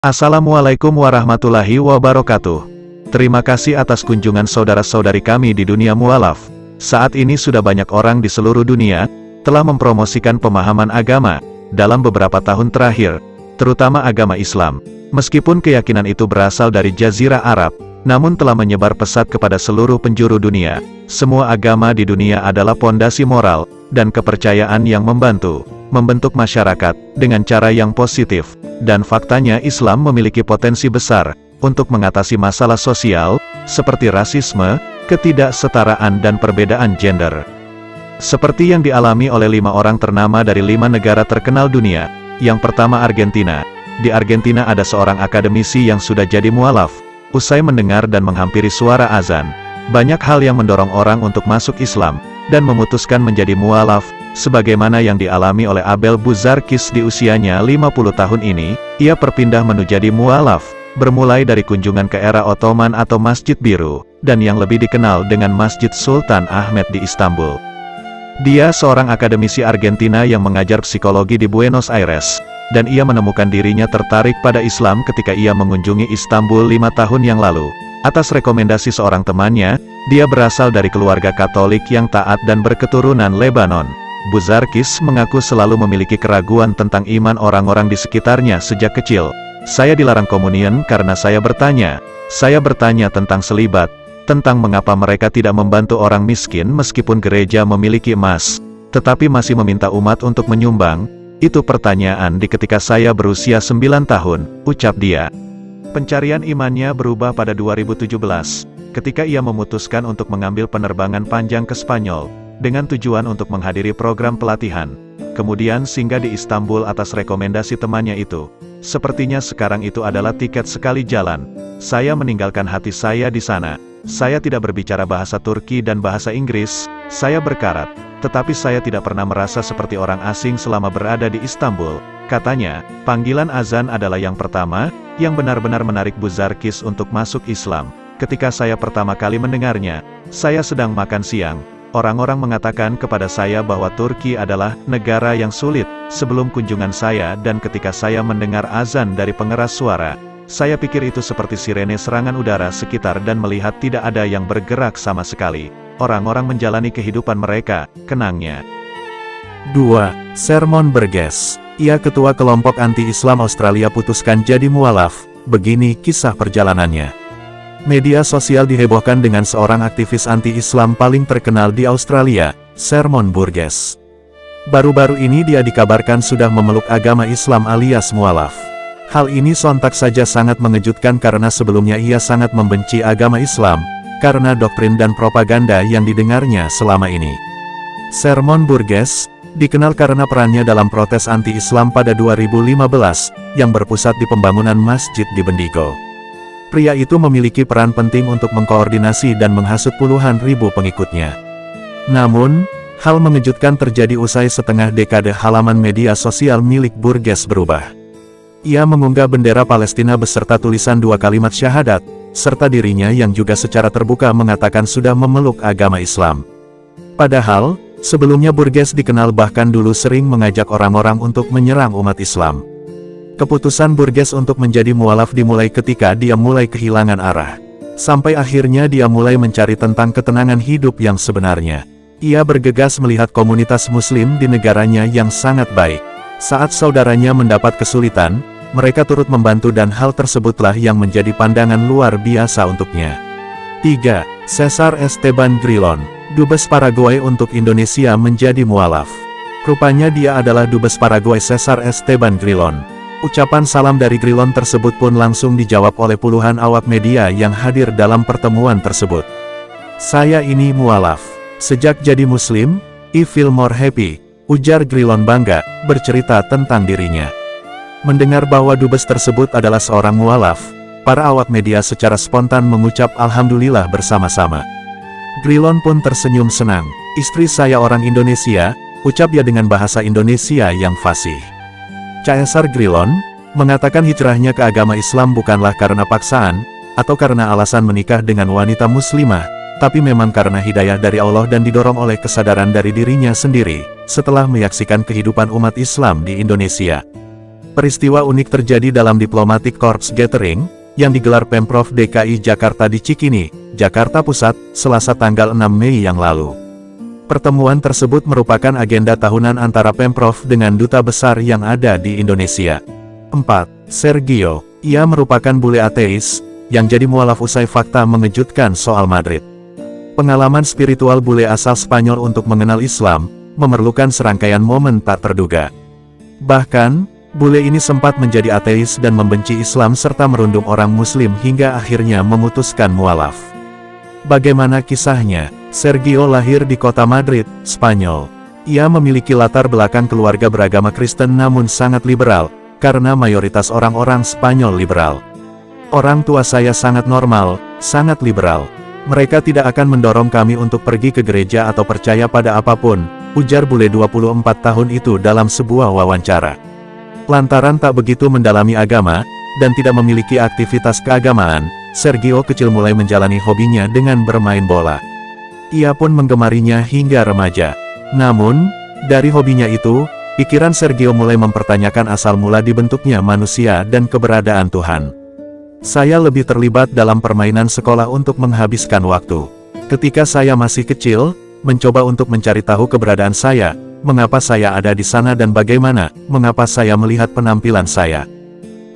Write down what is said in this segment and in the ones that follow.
Assalamualaikum warahmatullahi wabarakatuh. Terima kasih atas kunjungan saudara-saudari kami di dunia mualaf. Saat ini sudah banyak orang di seluruh dunia telah mempromosikan pemahaman agama dalam beberapa tahun terakhir, terutama agama Islam. Meskipun keyakinan itu berasal dari Jazirah Arab, namun telah menyebar pesat kepada seluruh penjuru dunia. Semua agama di dunia adalah pondasi moral dan kepercayaan yang membentuk masyarakat dengan cara yang positif. Dan faktanya Islam memiliki potensi besar untuk mengatasi masalah sosial, seperti rasisme, ketidaksetaraan dan perbedaan gender. Seperti yang dialami oleh 5 orang ternama dari 5 negara terkenal dunia. Yang pertama Argentina. Di Argentina ada seorang akademisi yang sudah jadi mualaf. Usai mendengar dan menghampiri suara azan, banyak hal yang mendorong orang untuk masuk Islam, dan memutuskan menjadi mualaf, sebagaimana yang dialami oleh Abel Buzarkis di usianya 50 tahun ini. Ia berpindah menjadi mualaf, bermulai dari kunjungan ke era Ottoman atau Masjid Biru, dan yang lebih dikenal dengan Masjid Sultan Ahmed di Istanbul. Dia seorang akademisi Argentina yang mengajar psikologi di Buenos Aires, dan ia menemukan dirinya tertarik pada Islam ketika ia mengunjungi Istanbul 5 tahun yang lalu. Atas rekomendasi seorang temannya, dia berasal dari keluarga Katolik yang taat dan berketurunan Lebanon. Buzarkis mengaku selalu memiliki keraguan tentang iman orang-orang di sekitarnya sejak kecil. Saya dilarang komunion karena saya bertanya tentang selibat, tentang mengapa mereka tidak membantu orang miskin meskipun gereja memiliki emas, tetapi masih meminta umat untuk menyumbang. Itu pertanyaan di ketika saya berusia 9 tahun, ucap dia. Pencarian imannya berubah pada 2017, ketika ia memutuskan untuk mengambil penerbangan panjang ke Spanyol, dengan tujuan untuk menghadiri program pelatihan. Kemudian singgah di Istanbul atas rekomendasi temannya itu. Sepertinya sekarang itu adalah tiket sekali jalan. Saya meninggalkan hati saya di sana. Saya tidak berbicara bahasa Turki dan bahasa Inggris, saya berkarat. Tetapi saya tidak pernah merasa seperti orang asing selama berada di Istanbul. Katanya, panggilan azan adalah yang pertama, yang benar-benar menarik Buzarkis untuk masuk Islam. Ketika saya pertama kali mendengarnya, saya sedang makan siang. Orang-orang mengatakan kepada saya bahwa Turki adalah negara yang sulit. Sebelum kunjungan saya dan ketika saya mendengar azan dari pengeras suara, saya pikir itu seperti sirene serangan udara sekitar dan melihat tidak ada yang bergerak sama sekali. Orang-orang menjalani kehidupan mereka, kenangnya. 2. Sermon Burgess. Ia ketua kelompok anti-Islam Australia putuskan jadi mualaf. Begini kisah perjalanannya. Media sosial dihebohkan dengan seorang aktivis anti-Islam paling terkenal di Australia, Sermon Burgess. Baru-baru ini dia dikabarkan sudah memeluk agama Islam alias mualaf. Hal ini sontak saja sangat mengejutkan karena sebelumnya ia sangat membenci agama Islam, karena doktrin dan propaganda yang didengarnya selama ini. Sermon Burgess dikenal karena perannya dalam protes anti-Islam pada 2015, yang berpusat di pembangunan masjid di Bendigo. Pria itu memiliki peran penting untuk mengkoordinasi dan menghasut puluhan ribu pengikutnya. Namun, hal mengejutkan terjadi usai setengah dekade halaman media sosial milik Burgess berubah. Ia mengunggah bendera Palestina beserta tulisan 2 kalimat syahadat, serta dirinya yang juga secara terbuka mengatakan sudah memeluk agama Islam. Padahal, sebelumnya Burgess dikenal bahkan dulu sering mengajak orang-orang untuk menyerang umat Islam. Keputusan Burgess untuk menjadi mualaf dimulai ketika dia mulai kehilangan arah. Sampai akhirnya dia mulai mencari tentang ketenangan hidup yang sebenarnya. Ia bergegas melihat komunitas muslim di negaranya yang sangat baik. Saat saudaranya mendapat kesulitan, mereka turut membantu dan hal tersebutlah yang menjadi pandangan luar biasa untuknya. 3. Cesar Esteban Grillon, Dubes Paraguay untuk Indonesia menjadi mualaf. Rupanya dia adalah Dubes Paraguay Cesar Esteban Grillon. Ucapan salam dari Grillon tersebut pun langsung dijawab oleh puluhan awak media yang hadir dalam pertemuan tersebut. Saya ini mualaf. Sejak jadi muslim, I feel more happy, ujar Grillon bangga, bercerita tentang dirinya. Mendengar bahwa dubes tersebut adalah seorang mualaf, para awak media secara spontan mengucap alhamdulillah bersama-sama. Grillon pun tersenyum senang. Istri saya orang Indonesia, ucap dia dengan bahasa Indonesia yang fasih. Cesar Grillon mengatakan hijrahnya ke agama Islam bukanlah karena paksaan, atau karena alasan menikah dengan wanita muslimah, tapi memang karena hidayah dari Allah dan didorong oleh kesadaran dari dirinya sendiri, setelah menyaksikan kehidupan umat Islam di Indonesia. Peristiwa unik terjadi dalam Diplomatic Corps Gathering, yang digelar Pemprov DKI Jakarta di Cikini, Jakarta Pusat, Selasa tanggal 6 Mei yang lalu. Pertemuan tersebut merupakan agenda tahunan antara Pemprov dengan duta besar yang ada di Indonesia. 4. Sergio, ia merupakan bule ateis, yang jadi mualaf usai fakta mengejutkan soal Madrid. Pengalaman spiritual bule asal Spanyol untuk mengenal Islam, memerlukan serangkaian momen tak terduga. Bahkan, bule ini sempat menjadi ateis dan membenci Islam serta merundung orang Muslim hingga akhirnya memutuskan mualaf. Bagaimana kisahnya? Sergio lahir di kota Madrid, Spanyol. Ia memiliki latar belakang keluarga beragama Kristen namun sangat liberal, karena mayoritas orang-orang Spanyol liberal. Orang tua saya sangat normal, sangat liberal. Mereka tidak akan mendorong kami untuk pergi ke gereja atau percaya pada apapun, ujar bule 24 tahun itu dalam sebuah wawancara. Lantaran tak begitu mendalami agama, dan tidak memiliki aktivitas keagamaan, Sergio kecil mulai menjalani hobinya dengan bermain bola. Ia pun menggemarinya hingga remaja. Namun, dari hobinya itu, pikiran Sergio mulai mempertanyakan asal mula dibentuknya manusia dan keberadaan Tuhan. Saya lebih terlibat dalam permainan sekolah untuk menghabiskan waktu. Ketika saya masih kecil, mencoba untuk mencari tahu keberadaan saya, mengapa saya ada di sana dan bagaimana, mengapa saya melihat penampilan saya.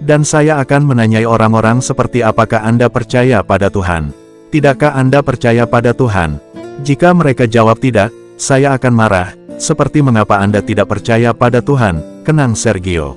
Dan saya akan menanyai orang-orang seperti apakah Anda percaya pada Tuhan? Tidakkah Anda percaya pada Tuhan? Jika mereka jawab tidak, saya akan marah, seperti mengapa Anda tidak percaya pada Tuhan, kenang Sergio.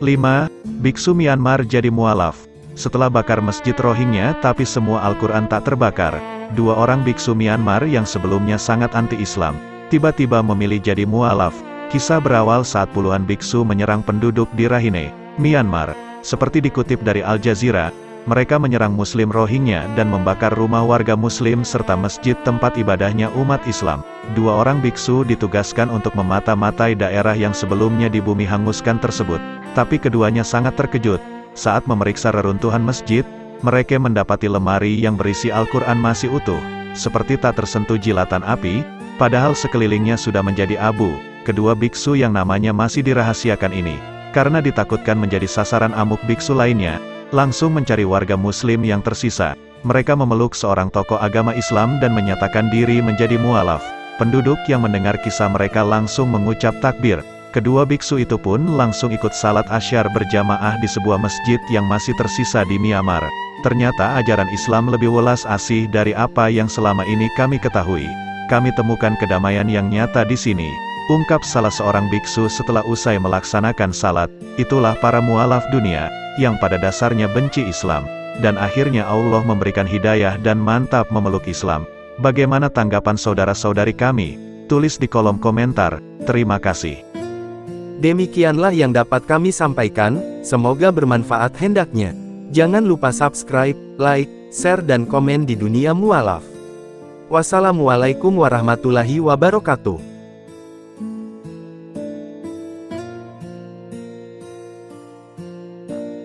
5. Biksu Myanmar jadi mualaf. Setelah bakar masjid Rohingya tapi semua Al-Quran tak terbakar, 2 orang biksu Myanmar yang sebelumnya sangat anti-Islam, tiba-tiba memilih jadi mualaf. Kisah berawal saat puluhan biksu menyerang penduduk di Rakhine, Myanmar. Seperti dikutip dari Al Jazeera, mereka menyerang Muslim Rohingya dan membakar rumah warga Muslim serta masjid tempat ibadahnya umat Islam. 2 orang biksu ditugaskan untuk memata-matai daerah yang sebelumnya dibumi hanguskan tersebut. Tapi keduanya sangat terkejut. Saat memeriksa reruntuhan masjid, mereka mendapati lemari yang berisi Al-Quran masih utuh, seperti tak tersentuh jilatan api, padahal sekelilingnya sudah menjadi abu. Kedua biksu yang namanya masih dirahasiakan ini, karena ditakutkan menjadi sasaran amuk biksu lainnya, langsung mencari warga Muslim yang tersisa. Mereka memeluk seorang tokoh agama Islam dan menyatakan diri menjadi mualaf. Penduduk yang mendengar kisah mereka langsung mengucap takbir. Kedua biksu itu pun langsung ikut salat asyar berjamaah di sebuah masjid yang masih tersisa di Myanmar. Ternyata ajaran Islam lebih welas asih dari apa yang selama ini kami ketahui. Kami temukan kedamaian yang nyata di sini, ungkap salah seorang biksu setelah usai melaksanakan salat. Itulah para mualaf dunia, yang pada dasarnya benci Islam, dan akhirnya Allah memberikan hidayah dan mantap memeluk Islam. Bagaimana tanggapan saudara-saudari kami? Tulis di kolom komentar. Terima kasih. Demikianlah yang dapat kami sampaikan, semoga bermanfaat hendaknya. Jangan lupa subscribe, like, share dan komen di Dunia Mualaf. Wassalamualaikum warahmatullahi wabarakatuh.